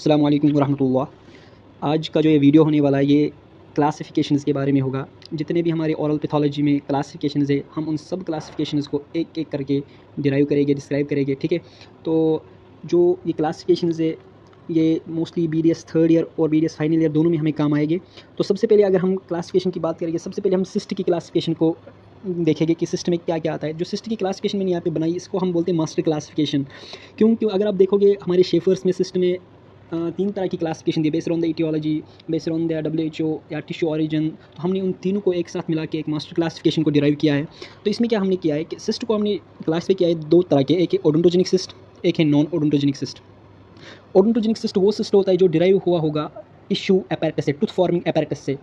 अस्सलाम वालेकुम रहमतुल्लाह। आज का जो ये वीडियो होने वाला है ये क्लासिफिकेशंस के बारे में होगा। जितने भी हमारे ओरल पैथोलॉजी में क्लासिफिकेशंस है, हम उन सब क्लासिफिकेशंस को एक एक करके डिराइव करेंगे, डिस्क्राइब करेंगे, ठीक है। तो जो ये क्लासिफिकेशंस है ये मोस्टली BDS थर्ड ईयर और BDS फाइनल ईयर दोनों में हमें काम आएंगे। तो सबसे पहले अगर हम क्लासिफिकेशन की बात करेंगे, सबसे पहले हम सिस्ट की क्लासिफिकेशन को देखेंगे कि सिस्ट में क्या क्या आता है। जो सिस्ट की क्लासिफिकेशन मैंने यहाँ पे बनाई इसको हम बोलते हैं मास्टर क्लासिफिकेशन। क्योंकि अगर आप देखोगे हमारे शेफर्स में सिस्ट में 3 तरह की क्लासिफिकेशन दी, based on the etiology, based on the WHO या टिश्यू ओरिजिन। तो हमने उन तीनों को एक साथ मिला के एक मास्टर क्लासिफिकेशन को डिराइव किया है। तो इसमें क्या हमने किया है कि सिस्ट को हमने क्लासीफाई किया है 2 तरह के, एक है ओडोंटोजेनिक सिस्ट, एक है non odontogenic cyst. Odontogenic cyst वो सिस्ट होता है जो डिराइव हुआ होगा टिश्यू अपैरेटस से, टूथ फॉर्मिंग अपैरेटस से।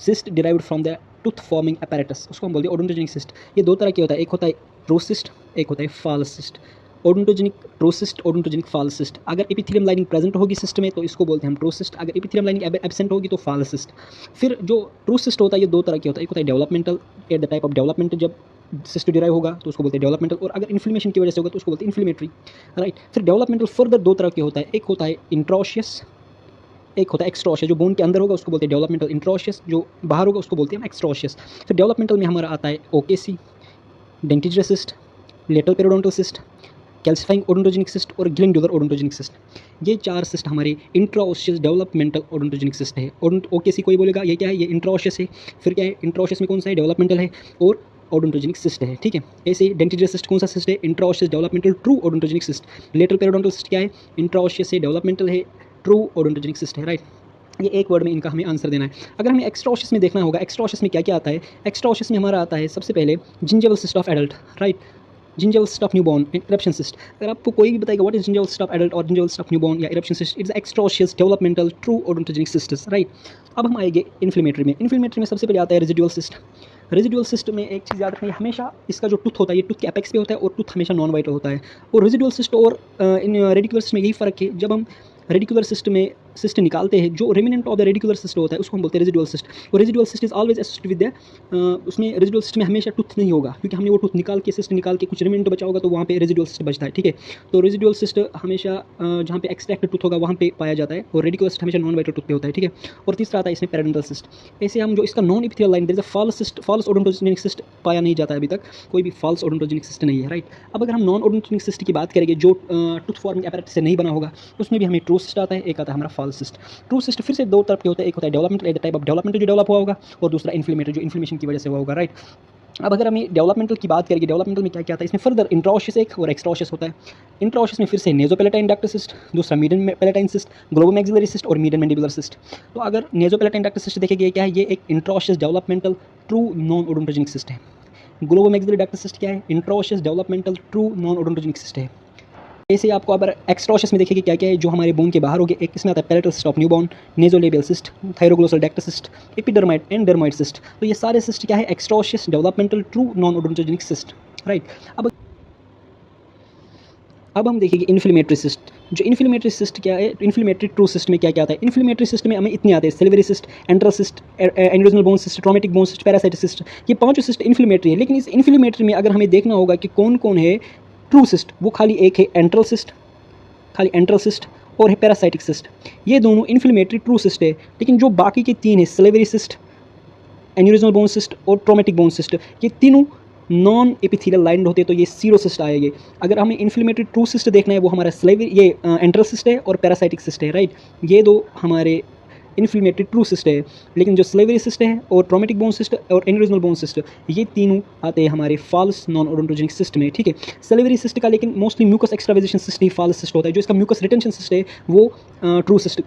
Cyst derived from the tooth forming apparatus, उसको हम बोलते हैं ओडोंटोजेनिक सिस्ट। ये 2 तरह के होता है, एक होता है ट्रोसिस्ट, एक होता है false cyst. Odontogenic true cyst, odontogenic false cyst. अगर एपिथेलियम लाइनिंग प्रेजेंट होगी सिस्ट में तो इसको बोलते हैं हम ट्रोसिस्ट, अगर एपिथेलियम लाइनिंग एब्सेंट होगी तो फाल्स सिस्ट। फिर जो ट्रोसिस्ट होता है ये 2 तरह के होता है, एक होता है developmental, at the type of development, जब सिस्ट डिराइव होगा तो उसको बोलते हैं डेवलपमेंटल, और अगर इन्फ्लेमेशन की वजह से होगा तो उसको बोलते हैं इन्फ्लेमेटरी, राइट। फिर डेवलपमेंटल फर्दर 2 तरह के होता है, एक होता है इंट्रोशियस, एक होता है एक्सट्रोशियस। जो बोन के अंदर होगा उसको बोलते हैं डेवलपमेंटल इंट्रोशियस, जो बाहर होगा उसको बोलते हैं हम एक्सट्रोशियस। फिर डेवलपमेंटल में हमारा आता है OKC, dentigerous cyst, lateral periodontal cyst, calcifying odontogenic cyst और ग्लैंडुलर ओडोंटोजेनिक सिस्ट। ये 4 सिस्ट हमारे इंट्राओशियस डेवलपमेंटल ओडोंटोजेनिक सिस्ट है। ओकेसी कोई बोलेगा ये क्या है, ये इंट्राओशियस है। फिर क्या है, इंट्राओशियस में कौन सा है, डेवलपमेंटल है और ओडोंटोजेनिक सिस्ट है, ठीक है। ऐसे डेंटिजरस सिस्ट कौन सा सिस्ट है, intraosseous developmental true odontogenic cyst. Lateral periodontal cyst क्या है, इंट्राओशियस है, डेवलपमेंटल है, ट्रू ओडोंटोजेनिक सिस्ट है, राइट। ये एक वर्ड में इनका हमें आंसर देना है। अगर हमें एक्सट्राओशियस में देखना होगा, एक्सट्राओशियस में क्या क्या आता है। एक्सट्राओशियस में हमारा आता है सबसे पहले gingival cyst of adult, right, gingival cyst of newborn, eruption cyst. अगर आपको कोई भी बताएगा what is gingival cyst of adult और जिंजिवल सिस्ट ऑफ न्यूबॉर्न या eruption cyst, it's extraosseous developmental true odontogenic cysts, right. अब हम आएंगे इन्फ्लेमेटरी में। इन्फ्लेमेटरी में सबसे पहले आता है रेजिडुअल सिस्ट। रेजिडुअल सिस्ट में एक चीज़ याद रखनी है, हमेशा इसका जो टूथ होता है ये टूथ के एपेक्स पे होता है और टूथ हमेशा नॉन वाइटल होता है। और रेजिडुअल सिस्ट और इन रेडिकुलर सिस्ट में यही फ़र्क है, जब हम रेडिकुलर सिस्ट में सिस्ट निकालते हैं, जो रिमिनेंट ऑफ द रेडिकुलर सिस्ट होता है उसको हम बोलते हैं रेजिडुअल सिस्ट। और residual cyst is always associated with the, उसमें रेजिडुअल सिस्ट में हमेशा टूथ नहीं होगा, क्योंकि हमने वो टूथ निकाल के सिस्ट निकाल के कुछ रिमिनेंट बचा होगा तो वहाँ पे रेजिडुअल सिस्ट बचता है, ठीक है। तो रेजिडुअल सिस्ट हमेशा जहाँ पे एक्सट्रैक्टेड टूथ होगा वहाँ पे पाया जाता है, और रेडिकुलर सिस्ट हमेशा नॉन वाइटल टूथ पे होता है, ठीक है। और तीसरा आता है इसमें पेरिडोंटल सिस्ट। ऐसे हम जो इसका non epithelial line, there is a false cyst, false odontogenic cyst पाया नहीं जाता है अभी तक, कोई भी फॉल्स ओडोंटोजेनिक सिस्ट नहीं है, राइट। अब अगर हम नॉन ओडोंटोजेनिक सिस्ट की बात करेंगे जो टूथ फॉर्मिंग अपैरेटस से नहीं बना होगा, उसमें भी हमें ट्रू सिस्ट आता है, एक आता है हमारा फॉल्स सिस्ट। ट्रू सिस्ट फिर से 2 तरह के होते हैं, एक होता है developmental, at the type of development जो डेवलप हुआ होगा, और दूसरा इन्फ्लेमेटरी जो इन्फ्लेमेशन की वजह से हुआ होगा, राइट। अब अगर हमें डेवलपमेंटल की बात करेंगे, डेवलपमेंटल में क्या क्या आता है, इसमें फर्दर इंट्राओशियस एक और एक्सट्राओशियस होता है। इंट्राओशियस में फिर से नेजोपेलेटाइन डक्ट सिस्ट, दूसरा मीडियन पेलेटाइन सिस्ट, ग्लोबोमैक्सिलरी सिस्ट और मीडियन मैंडिबुलर सिस्ट। तो अगर नेजोपेलेटाइन डक्ट सिस्ट देखेंगे क्या है, ये एक intraosseous developmental true non odontogenic cyst है। ग्लोबोमैक्सिलरी डक्ट सिस्ट क्या है, intraosseous developmental true non odontogenic cyst है। ऐसे आपको अगर एक्सट्राओशियस में देखेंगे क्या क्या है जो हमारे बोन के बाहर हो गए, एक इसमें आता है palatal cyst of newborn, nasolabial cyst, thyroglossal duct cyst, epidermoid and dermoid cyst. तो ये सारे सिस्ट क्या है, extraosseous developmental true non odontogenic cyst, right. अब हम देखेंगे इन्फ्लेमेटरी सिस्ट। जो इन्फ्लेमेटरी सिस्ट क्या है, इन्फ्लेमेटरी ट्रू सिस्ट में क्या क्या आता है। इन्फ्लेमेटरी सिस्ट में हमें इतने आते हैं, silvery cyst, enteral cyst, aneurysmal bone cyst, traumatic bone cyst, parasitic cyst. ये 5 सिस्ट इन्फ्लेमेटरी है। लेकिन इस इन्फ्लेमेटरी में अगर हमें देखना होगा कि कौन कौन है ट्रू सिस्ट, वो खाली एक है एंट्रल सिस्ट, खाली एंट्रल सिस्ट, और है पैरासाइटिक सिस्ट। ये दोनों इन्फ्लेमेटरी ट्रू सिस्ट है। लेकिन जो बाकी के 3 है, salivary cyst, aneurysmal bone cyst और ट्रॉमेटिक बोन सिस्ट, ये तीनों नॉन एपिथेलियल लाइन्ड होते हैं, तो ये सीरो सिस्ट आएंगे। अगर हमें इन्फ्लेमेटरी ट्रू सिस्ट देखना है वो हमारा सिलेवरी, ये एंट्रल सिस्ट है और पैरासाइटिक सिस्ट है, राइट। ये 2 हमारे इन्फ्लेमेटरी ट्रू सिस्ट है। लेकिन जो सिलेवरी सिस्ट है और ट्रॉमेटिक बोन सिस्ट और एन्यूरिज्मल बोन सिस्ट, ये तीनों आते हैं हमारे फॉल्स नॉन ओडोंटोजेनिक सिस्ट में, ठीक है। सिलेवरी सिस्ट का लेकिन मोस्टली म्यूकस एक्सट्रावेजेशन सिस्ट ही फॉल्स सिस्ट होता है। जो इसका म्यूकस रिटेंशन सिस्ट है वो ट्रू सिस्ट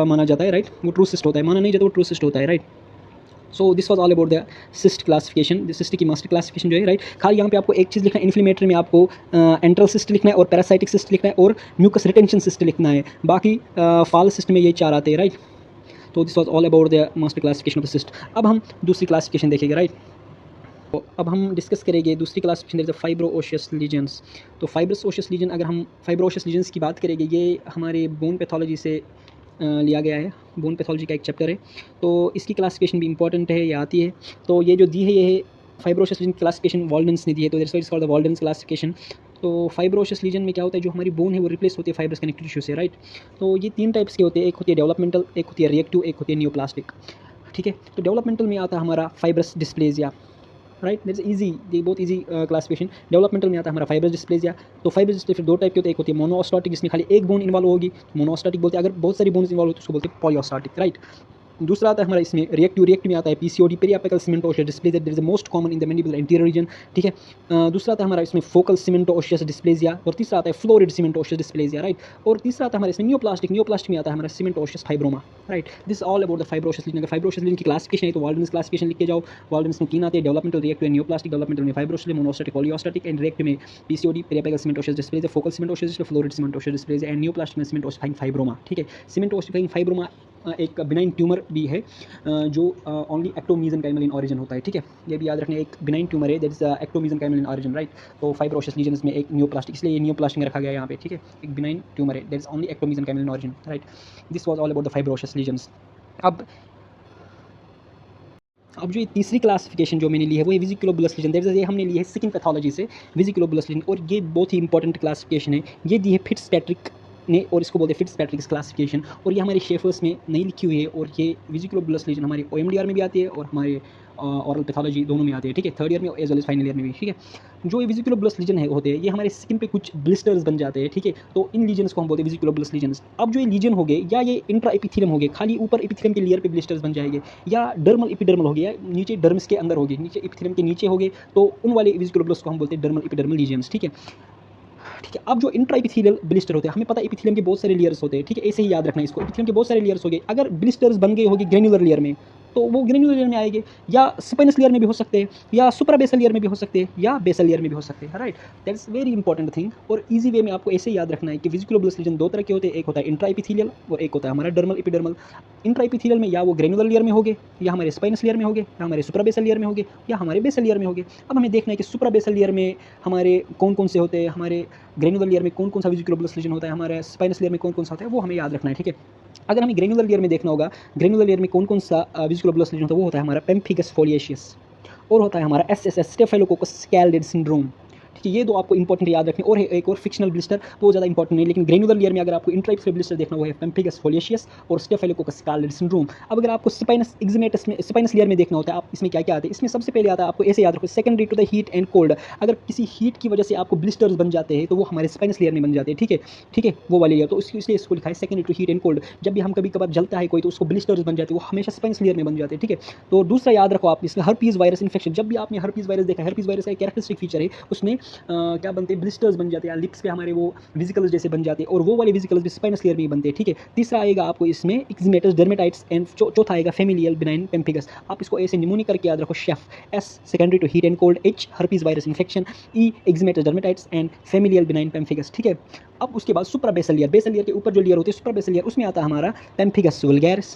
माना जाता है, राइट। वो ट्रू सिस्ट होता है, माना नहीं जाता, वो ट्रू सिस्ट होता है, right. So this was all about the cyst classification, cyst की मास्टर क्लासिफिकेशन जो है, राइट। खाली यहाँ पे आपको एक चीज़ लिखना है, इन्फ्लेमेटरी में आपको एंट्रल सिस्ट लिखना है और पैरासाइटिक सिस्ट लिखना है और म्यूकस रिटेंशन सिस्ट लिखना है। बाकी फॉल्स सिस्ट में ये 4 आते हैं, राइट। तो this was all about the master classification of the cyst. अब हम दूसरी क्लासिफिकेशन देखेंगे, राइट। तो अब हम डिस्कस करेंगे दूसरी क्लासिफिकेशन, फाइब्रोओशियस लीजन्स। तो फाइब्रोओशियस लीजन, अगर हम फाइब्रोओशियस लीजन्स की बात करेंगे, ये हमारे बोन पैथोलॉजी से लिया गया है, बोन पैथोलॉजी का एक चैप्टर है। तो इसकी क्लासिफिकेशन भी इंपॉर्टेंट है, ये आती है। तो ये जो दी है ये है फाइब्रोओशियस लीजन क्लासिफिकेशन वॉल्डेंस ने दी है, तो that's why it's called the Waldron's classification. तो फाइब्रोशियस लीजन में क्या होता है, जो हमारी बोन है वो रिप्लेस होती है फाइब्रस कनेक्टिव टिश्यू से, राइट। तो ये 3 टाइप्स के होते हैं, एक होती है डेवलपमेंटल, एक होती है रिएक्टिव, एक होती है नियोप्लास्टिक, ठीक है। तो डेवलपमेंटल में आता है हमारा fibrous dysplasia, right, that's easy, ये बहुत इजी क्लासिफिकेशन। डेवलपमेंटल में आता है हमारा फाइब्रस डिस्प्लेजिया। तो फाइब्रस डिस्प्लेजिया 2 टाइप के होते हैं, एक होती है मोनोस्टाटिक जिसमें खाली एक बोन इन्वॉल्व होगी, मोनोस्टाटिक बोलते हैं। अगर बहुत सारी बोन्स इन्वॉल्व हो तो उसको बोलते हैं पॉलीओस्टाटिक, राइट। दूसरा आता है हमारा इसमें रिएक्टिव, रिएक्टिव में आता है PCOD, periapical cement osseous dysplasia, that is the most common in the mandible anterior region, ठीक है। दूसरा आता है हमारा इसमें फोकल सीमेंट ओशियस डिस्प्लेजिया, और तीसरा आता है fluoride cement osseous dysplasia, right. और तीसरा आता है हमारा इसमें नियोप्लास्टिक, नियोप्लास्टिक में आता है हमारा cement osseous fibroma, right. This all about the fibro-osseous lesion. अगर फाइब्रोशियस लीजन की क्लासिफिकेशन है तो वाल्डन्स क्लासिफिकेशन लिख के जाओ। वाल्डन्स में 3 आते हैं, डेवलपमेंटल, रिएक्टिव, नियोप्लास्टिक। डेवलपमेंटल में fibro-osseous, monostotic, polyostotic, and reactive में PCOD, periapical cement osseous dysplasia, focal cement osseous dysplasia, florid cement osseous dysplasia, and neoplastic में सीमेंट ओसिफाइंग फाइब्रोमा, ठीक है। सीमेंट ओसिफाइंग फाइब्रोमा एक बिनाइन ट्यूमर भी है जो only ectomesenchymal in origin होता है, ठीक है। ये भी याद रखना, एक बिनाइन ट्यूमर है, that is ectomesenchymal in origin, right. तो फाइब्रोशियस लीजन में एक नियोप्लास्टिक, इसलिए ये नियोप्लास्टिक में रखा गया है यहाँ पे, ठीक है। एक बिनाइन ट्यूमर है, that is only ectomesenchymal in origin, right. This was all about the fibro-osseous lesions. अब जो ये तीसरी क्लासिफिकेशन जो मैंने ली है वो है वेसिकुलोबुलस लीजन, दैट इज ये हमने ली है स्किन पैथोलॉजी से, वेसिकुलोबुलस लीजन। और ये बहुत ही इंपॉर्टेंट क्लासिफिकेशन है, ये दी है फिट्जपैट्रिक ने, और इसको बोलते हैं फिट्जपैट्रिक क्लासिफिकेशन। और ये हमारे शेफर्स में नहीं लिखी हुई है, और ये वेसिकुलोबुलस लीजन हमारे ओएमडीआर में भी आती है और हमारे ऑरल पैथोलॉजी दोनों में आती है, ठीक है, 3rd ईयर में as well as final year में भी, ठीक है। जो ये वेसिकुलोबुलस लीजन है होते हैं, ये हमारे स्किन पे कुछ ब्लिस्टर्स बन जाते हैं, ठीक है। तो इन लीजन्स को हम बोलते हैं वेसिकुलोबुलस लीजन्स। अब जो ये लीजन हो गए, या ये इंट्रा एपिथेलियम हो गए, खाली ऊपर एपिथेलियम के लेयर पे ब्लिस्टर्स बन जाएंगे, या डर्मल एपिडर्मल हो गया, नीचे डर्म्स के अंदर हो गए, नीचे एपिथेलियम के नीचे हो गए, तो उन वाले वेसिकुलोबुलस को हम बोलते हैं डर्मल एपिडर्मल लीजन्स, ठीक है, ठीक है। अब जो इंट्रा एपिथेलियल ब्लिस्टर होते हैं, हमें पता है एपिथेलियम के बहुत सारे लेयर्स होते हैं, ठीक है, ऐसे ही याद रखना इसको, एपिथेलियम के बहुत सारे लेयर्स हो गए। अगर ब्लिस्टर्स बन गए होगी ग्रेनुलर लेयर में, तो वो ग्रेनुलर लेयर में आएंगे, या स्पाइनस लेयर में भी हो सकते हैं, या सुपराबेसल लेयर में भी हो सकते हैं, या बेसल लेयर में भी हो सकते हैं, right. That's very important thing. और इजी वे में आपको ऐसे याद रखना है कि वेसिकुलोबुलस लीजन 2 तरह के होते हैं, एक होता है इंट्रा एपिथेलियल और एक होता है हमारा डर्मल एपिडर्मल। इंट्रा एपिथेलियल में या वो ग्रेनुलर लेयर में होंगे, या हमारे स्पाइनस लेयर में होंगे, या हमारे सुपराबेसल लेयर में होंगे, या हमारे बेसल लेयर में होंगे। अब हमें देखना है कि सुपराबेसल लेयर में हमारे कौन कौन से होते हैं, हमारे ग्रेनुलर लेयर में कौन कौन सा वेसिकुलोबुलस लीजन होता है, हमारे स्पाइनस लेयर में कौन कौन सा होता है, वो हमें याद रखना है, ठीक है। अगर हमें ग्रेनुलर लेयर में देखना होगा, ग्रेनुलर लेयर में कौन कौन सा वेसिकुलोबुलस लीजन होता है, वो होता है हमारा पेम्फिगस फोलिएशियस, और होता है हमारा एसएसएस, स्टेफाइलोकोकस स्कैल्डेड सिंड्रोम, ठीक है। ये दो आपको इंपॉर्टेंट याद रखने। और एक और फिक्शनल ब्लिस्टर, वो ज़्यादा इंपॉर्टेंट नहीं, लेकिन ग्रेनुलर लेयर में अगर आपको इंट्राइपिथेलियल ब्लिस्टर देखना, वो है पेम्फिगस फोलिएशियस और स्टेफाइलोकोकस स्कैल्डेड सिंड्रोम। अब अगर आपको स्पाइनस एक्जिमेटस में, स्पाइनस लेयर में देखना होता है, आप इसमें क्या क्या आता है, इसमें सबसे पहले आता है, आपको ऐसे याद रखो, secondary to the heat and cold. अगर किसी हीट की वजह से आपको ब्लिस्टर्स बन जाते हैं, तो वो हमारे स्पाइनस लेयर में बन जाते हैं, ठीक है, ठीक है, वो वाली लेयर। तो इसलिए इसको लिखा है secondary to heat and cold. जब भी हम कभी कभार जलता है कोई, तो उसको ब्लिस्टर्स बन जाते हैं, वो हमेशा स्पाइनस लेयर में बन जाते हैं, ठीक है। तो दूसरा याद रखो आप इसमें हर्पीज वायरस इन्फेक्शन। जब भी आपने हर्पीज वायरस देखा, हर्पीज वायरस का कैरेक्टरिस्टिक फीचर है, उसमें क्या बनते हैं, ब्लिस्टर्स बन जाते हैं, लिप्स पे हमारे वो विजिकल्स जैसे बन जाते हैं, और वो वाले विजिकल्स भी स्पाइनस लेयर में ही बनते हैं, ठीक है। तीसरा आएगा आपको इसमें एक्जिमेटस डर्मेटाइट्स, एंड चौथा आएगा फेमिलियल बिनाइन पेम्फिगस। आप इसको ऐसे निमोनिक करके याद रखो, SHEF, S secondary to heat and cold, H herpes virus infection, E eczematous dermatitis, and familial benign pemphigus, ठीक है। अब उसके बाद सुपराबेसल लेयर, बेसल लेयर के ऊपर जो लेयर होती है सुपराबेसल लेयर, उसमें आता है हमारा pemphigus vulgaris,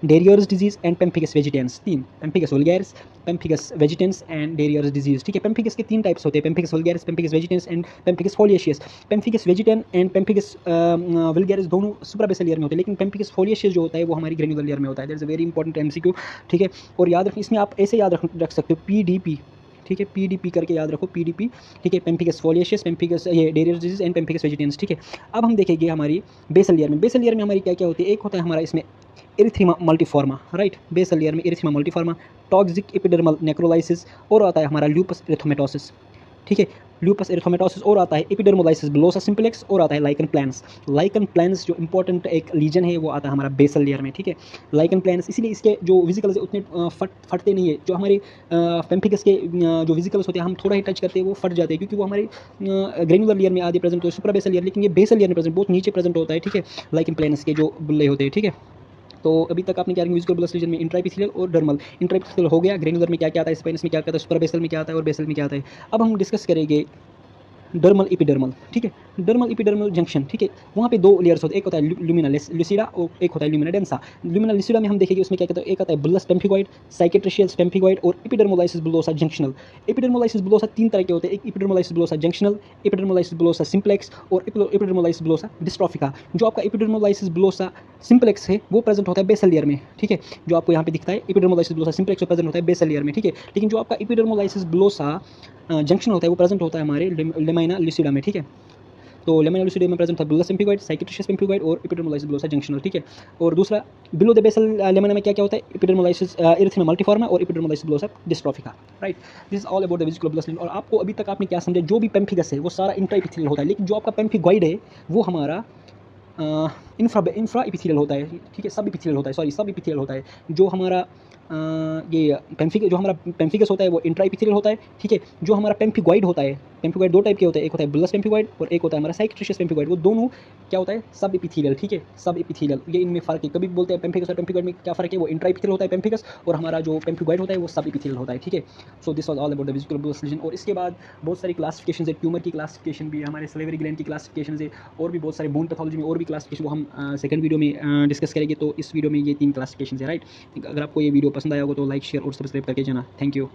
Darier's disease and pemphigus vegetans. 3, pemphigus vulgaris, pemphigus vegetans and Darier's disease, ठीक है। पेम्फिगस के 3 टाइप्स होते हैं, pemphigus vulgaris, pemphigus vegetans and pemphigus foliaceus. Pemphigus vegetans and pemphigus vulgaris दोनों सुपराबेसल लेयर में होते हैं, लेकिन पेम्फिगस फोलिएशियस जो होता है वो हमारी ग्रेनुलर लेयर में होता है। That is a very important MCQ, ठीक है। और याद रखिए, इसमें आप ऐसे याद रख सकते हो, पीडीपी, ठीक है, पीडीपी करके याद रखो, पीडीपी, ठीक है। पेम्फिगस फोलिएशियस, पेम्फिगस ये डेरियर्स डिजीज एंड पेम्फिगस वेजिटेंस, ठीक है। अब हम देखेंगे हमारी बेसल लेयर में। बेसल लेयर में हमारी क्या क्या होती है, एक होता है हमारा इसमें एरिथ्रीमा मल्टीफॉर्मा, राइट। बेसल लेयर में एरिथ्रीमा मल्टीफॉर्मा, टॉक्सिक एपिडर्मल नेक्रोलाइसिस, और आता है हमारा ल्यूपस एरिथोमेटोसिस, ठीक है, ल्यूपस एरिथोमेटोसिस, और आता है एपिडर्मोलाइसिस बुलोसा सिंप्लेक्स, और आता है लाइकन प्लैंस। लाइकन प्लैंस जो इंपॉर्टेंट एक लीजन है, वो आता है हमारा बेसल लेयर में, ठीक है, लाइकन प्लैंस। इसीलिए इसके जो विजिकल्स उतने फटते नहीं है, जो हमारे पेम्फिगस के जो विजिकल्स होते हैं, हम थोड़ा ही टच करते हैं वो फट जाते हैं, क्योंकि वो हमारे ग्रेनुलर लेयर में आधे प्रेजेंट होते हैं, सुपरा बेसल लेयर, लेकिन ये बेसल लेयर में प्रेजेंट, बहुत नीचे प्रेजेंट होता है, ठीक है, लाइकन प्लैंस के जो बुल्ले होते हैं, ठीक है। तो अभी तक आपने क्या वेसिकुलोबुलस लीजन में इंट्राइपिथेलियल और डर्मल। इंट्राइपिथेलियल हो गया, ग्रेनुलर में क्या क्या आता है, स्पाइनस में क्या क्या आता है, सुपराबेसल में क्या आता है, और बेसल में क्या आता है। अब हम डिस्कस करेंगे डर्मल एपिडर्मल, ठीक है, डर्मल एपिडर्मल जंक्शन, ठीक है। वहाँ पे 2 लेयर्स होते हैं, एक होता है ल्यूमिना लुसिडा और एक होता है ल्यूमिना डेंसा। ल्यूमिना लुसिडा में हम देखेंगे उसमें क्या कहते हैं, एक आता है बुल्लस पेम्फिगॉइड, साइकेट्रिशियल पेम्फिगॉइड, और एपिडर्मोलाइसिस बुलोसा जंक्शनल। एपिडर्मोलाइसिस बुलोसा 3 तरह के होते हैं, एक एपिडर्मोलाइसिस बुलोसा जंक्शनल, एपिडर्मोलाइसिस बुलोसा सिंप्लेक्स, और एपिडर्मोलाइसिस बुलोसा डिस्ट्रोफिका। जो आपका एपिडर्मोलाइसिस बुलोसा सिंप्लेक्स है वो प्रेजेंट होता है बेसल लेयर में, ठीक है, जो आपको यहाँ पे दिखता है एपिडर्मोलाइसिस बुलोसा सिंप्लेक्स प्रेजेंट होता है बेसल लेयर में, ठीक है। लेकिन जो आपका एपिडर्मोलाइसिस बुलोसा जंक्शन होता है वो प्रेजेंट होता है हमारे लेमाइना लुसिडा में, ठीक है। तो लेमाइना लुसिडा में प्रेजेंट था बुलस पेम्फिगोइड, साइक्रोट्रियस पेम्फिगोइड और एपिडर्मोलाइसिस बुलोसा जंक्शनल, ठीक है। और दूसरा बिलो द बेसल लेमाइना में क्या क्या होता है, एपिडर्मोलाइसिस इरिथेमा मल्टीफॉर्मा और epidermolysis bullosa dystrophica, right. This is all about the vesicular bullous स्लिन। और आपको अभी तक आपने क्या समझा, जो भी पेम्फिगस है वो सारा इंट्रा एपिथेलियल होता है, लेकिन जो आपका पेम्फिगोइड है वो हमारा इंफ्रा एपिथेलियल होता है, ठीक है, सब एपिथेलियल होता है, सॉरी सब एपिथेलियल होता है। जो हमारा ये जो हमारा पेम्फिगस होता है वो इंट्रा एपिथेलियल होता है, ठीक है। जो हमारा पेम्फिगोइड होता है, पेम्फिगोइड दो टाइप के होते हैं, एक होता है बुलस पेम्फिगोइड और एक होता है हमारा साइक्रोट्रियस पेम्फिगोइड। वो दोनों क्या होता है, सब एपिथेलियल, ठीक है, सब एपिथेलियल। ये इनमें फ़र्क है, कभी बोलते हैं पेम्फिगस और पेम्फिगोइड में क्या फ़र्क है, वो इंट्रा एपिथेलियल होता है पेम्फिगस, और हमारा जो पेम्फिगोइड होता है वो सब एपिथेलियल होता है, ठीक है। So this was all about the vesicular bullous स्लिन। और इसके बाद बहुत सारी क्लासिफिकेशन है, ट्यूमर की क्लासिफिकेशन भी है, हमारे सलेवरी ग्लैंड की क्लासिफिकेशन है, और भी बहुत सारे बोन पैथोलॉजी में और भी क्लासिफिकेशन, वो हम सेकंड वीडियो में डिस्कस करेंगे। तो इस वीडियो में ये 3 क्लासिफिकेशन है, राइट। अगर आपको ये वीडियो पसंद आया होगा तो लाइक शेयर और सब्सक्राइब करके जाना। Thank you.